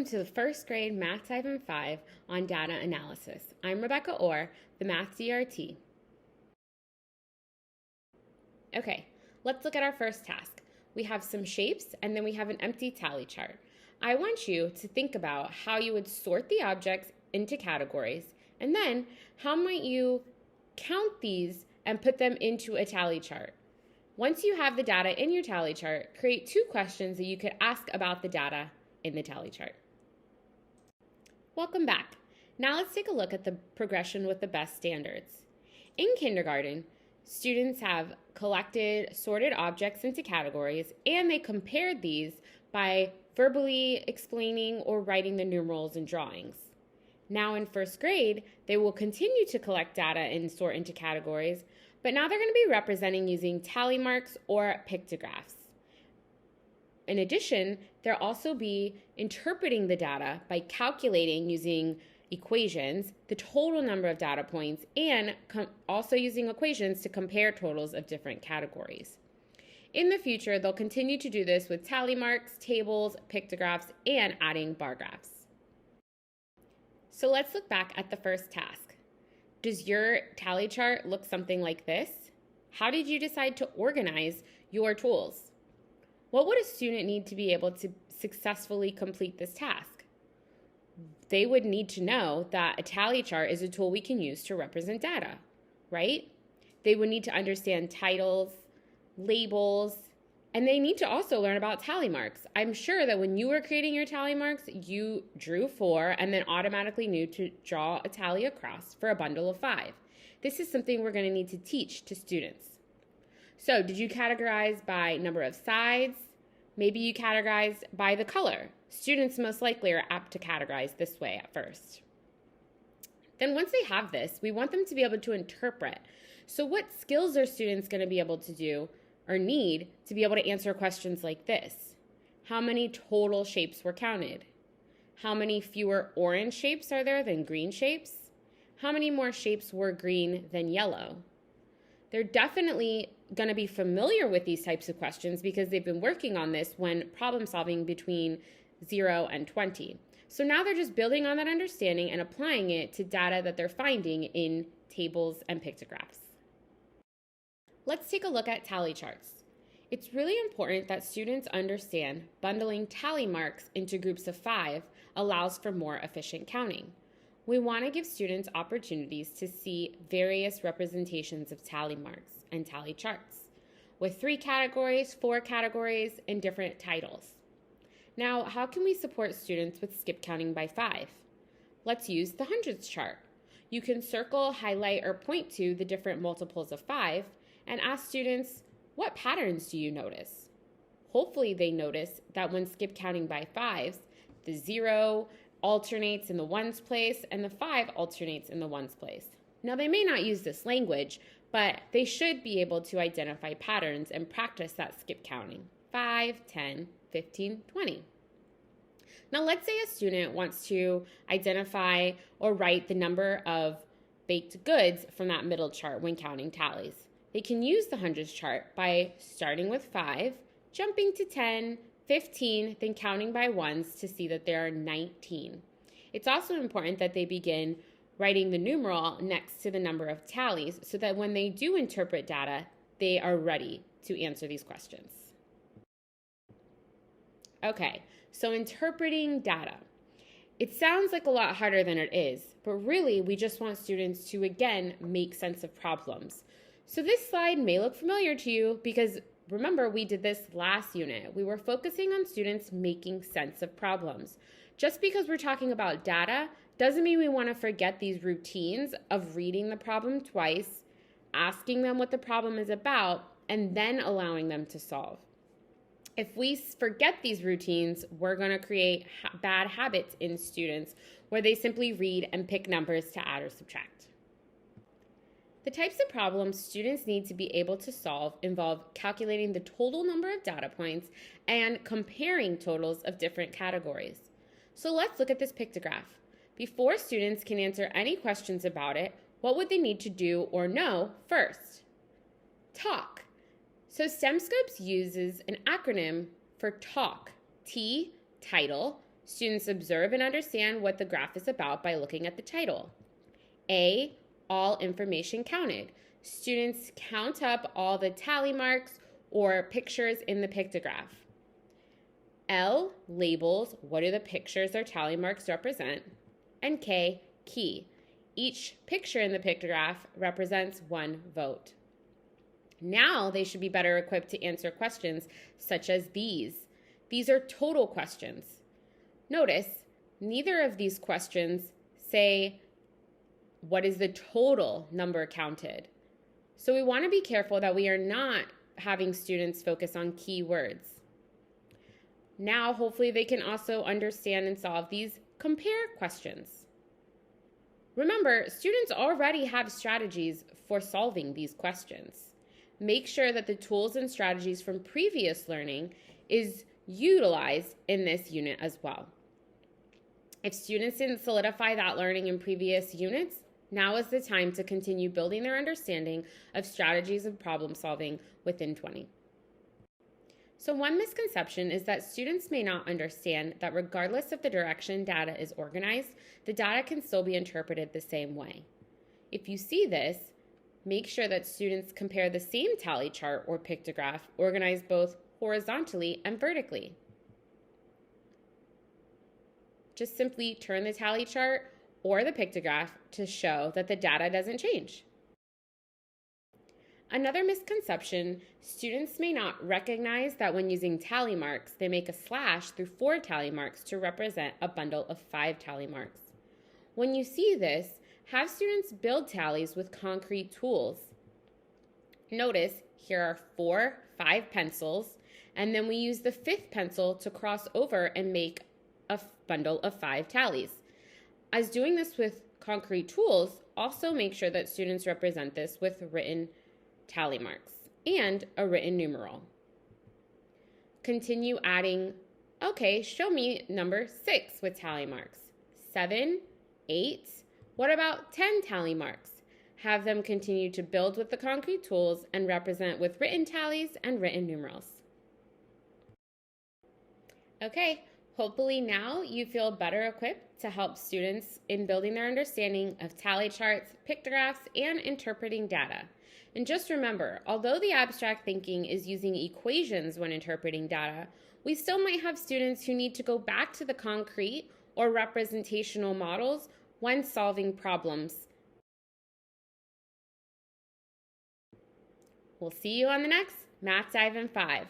welcome to the first grade Math 5 on data analysis. I'm Rebecca Orr, the Math DRT. Okay, let's look at our first task. We have some shapes and then we have an empty tally chart. I want you to think about how you would sort the objects into categories and then how might you count these and put them into a tally chart. Once you have the data in your tally chart, create 2 questions that you could ask about the data in the tally chart. Welcome back. Now let's take a look at the progression with the best standards. In kindergarten, students have collected sorted objects into categories and they compared these by verbally explaining or writing the numerals and drawings. Now in first grade, they will continue to collect data and sort into categories, but now they're going to be representing using tally marks or pictographs. In addition, they'll also be interpreting the data by calculating using equations the total number of data points and also using equations to compare totals of different categories. In the future, they'll continue to do this with tally marks, tables, pictographs, and adding bar graphs. So let's look back at the first task. Does your tally chart look something like this? How did you decide to organize your tools? What would a student need to be able to successfully complete this task? They would need to know that a tally chart is a tool we can use to represent data, right? They would need to understand titles, labels, and they need to also learn about tally marks. I'm sure that when you were creating your tally marks, you drew 4 and then automatically knew to draw a tally across for a bundle of 5. This is something we're going to need to teach to students. So did you categorize by number of sides? Maybe you categorized by the color. Students most likely are apt to categorize this way at first. Then once they have this, we want them to be able to interpret. So what skills are students going to be able to do or need to be able to answer questions like this? How many total shapes were counted? How many fewer orange shapes are there than green shapes? How many more shapes were green than yellow? They're definitely going to be familiar with these types of questions because they've been working on this when problem solving between 0 and 20. So now they're just building on that understanding and applying it to data that they're finding in tables and pictographs. Let's take a look at tally charts. It's really important that students understand bundling tally marks into groups of 5 allows for more efficient counting. We want to give students opportunities to see various representations of tally marks and tally charts with 3 categories, 4 categories, and different titles. Now, how can we support students with skip counting by 5? Let's use the hundreds chart. You can circle, highlight, or point to the different multiples of 5 and ask students, what patterns do you notice? Hopefully they notice that when skip counting by 5s, the 0 alternates in the ones place and the 5 alternates in the ones place. Now they may not use this language, but they should be able to identify patterns and practice that skip counting. 5, 10, 15, 20. Now let's say a student wants to identify or write the number of baked goods from that middle chart when counting tallies. They can use the hundreds chart by starting with 5, jumping to 10, 15, then counting by ones to see that there are 19. It's also important that they begin writing the numeral next to the number of tallies so that when they do interpret data, they are ready to answer these questions. Okay, so interpreting data. It sounds like a lot harder than it is, but really we just want students to, again, make sense of problems. So this slide may look familiar to you because remember, we did this last unit. We were focusing on students making sense of problems. Just because we're talking about data doesn't mean we want to forget these routines of reading the problem twice, asking them what the problem is about, and then allowing them to solve. If we forget these routines, we're going to create bad habits in students where they simply read and pick numbers to add or subtract. The types of problems students need to be able to solve involve calculating the total number of data points and comparing totals of different categories. So let's look at this pictograph. Before students can answer any questions about it, what would they need to do or know first? Talk. So STEMscopes uses an acronym for TALK. T, title, Students observe and understand what the graph is about by looking at the title. A, all information counted. Students count up all the tally marks or pictures in the pictograph. L, labels, what do the pictures or tally marks represent? And K, key. Each picture in the pictograph represents one vote. Now they should be better equipped to answer questions such as these. These are total questions. Notice, neither of these questions say, what is the total number counted? So we want to be careful that we are not having students focus on keywords. Now, hopefully they can also understand and solve these compare questions. Remember, students already have strategies for solving these questions. Make sure that the tools and strategies from previous learning is utilized in this unit as well. If students didn't solidify that learning in previous units, now is the time to continue building their understanding of strategies of problem solving within 20. So one misconception is that students may not understand that regardless of the direction data is organized, the data can still be interpreted the same way. If you see this, make sure that students compare the same tally chart or pictograph organized both horizontally and vertically. Just simply turn the tally chart or the pictograph to show that the data doesn't change. Another misconception, students may not recognize that when using tally marks, they make a slash through 4 tally marks to represent a bundle of 5 tally marks. When you see this, have students build tallies with concrete tools. Notice here are 4 5 pencils, and then we use the 5th pencil to cross over and make a bundle of 5 tallies. As doing this with concrete tools, also make sure that students represent this with written tally marks and a written numeral. Continue adding, okay, show me number 6 with tally marks. 7, 8, what about 10 tally marks? Have them continue to build with the concrete tools and represent with written tallies and written numerals. Okay, hopefully now you feel better equipped to help students in building their understanding of tally charts, pictographs, and interpreting data. And just remember, although the abstract thinking is using equations when interpreting data, we still might have students who need to go back to the concrete or representational models when solving problems. We'll see you on the next Math Dive in 5.